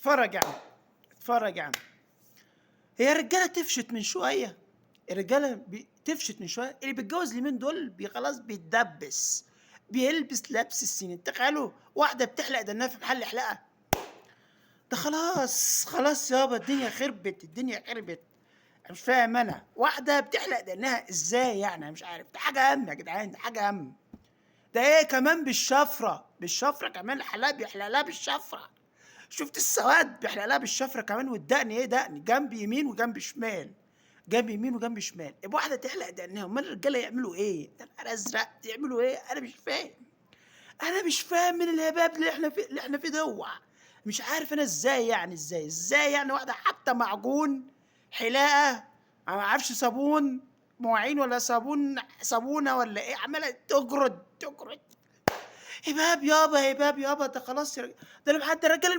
اتفرج يا عم، اتفرج يا عم. هي الرجاله تفشت من شويه، الرجاله تفشت من شويه. اللي بيتجوز اليومين دول خلاص بيتدبس، بيلبس لبس السنين. تخيلوا واحده بتحلق دنها في محل حلاقه، ده خلاص خلاص يابا، الدنيا خربت، الدنيا خربت. مش فاهم انا، واحده بتحلق دقنها ازاي يعني؟ أنا مش عارف، ده حاجه هم يا جدعان، ده حاجه هم. ده ايه كمان؟ بالشفره، بالشفره كمان، الحلاق بيحلق لها بالشفره. شفت السواد؟ بيحلق لها بالشفره كمان. والدقن ايه؟ دقن جنب يمين وجنب شمال، جنب يمين وجنب شمال. يبقى واحده تحلق دقنها، امال الرجاله يعملوا ايه؟ يا نهار ازرق، يعملوا ايه؟ انا مش فاهم، انا مش فاهم من الهباب اللي احنا فيه دوع. مش عارف انا ازاي يعني، ازاي يعني واحده حتى معجون حلاقه، ما اعرفش صابون مواعين ولا صابونه ولا ايه، عماله تجرد. هباب يابا، هباب يابا، ده خلاص ده حتى الرجاله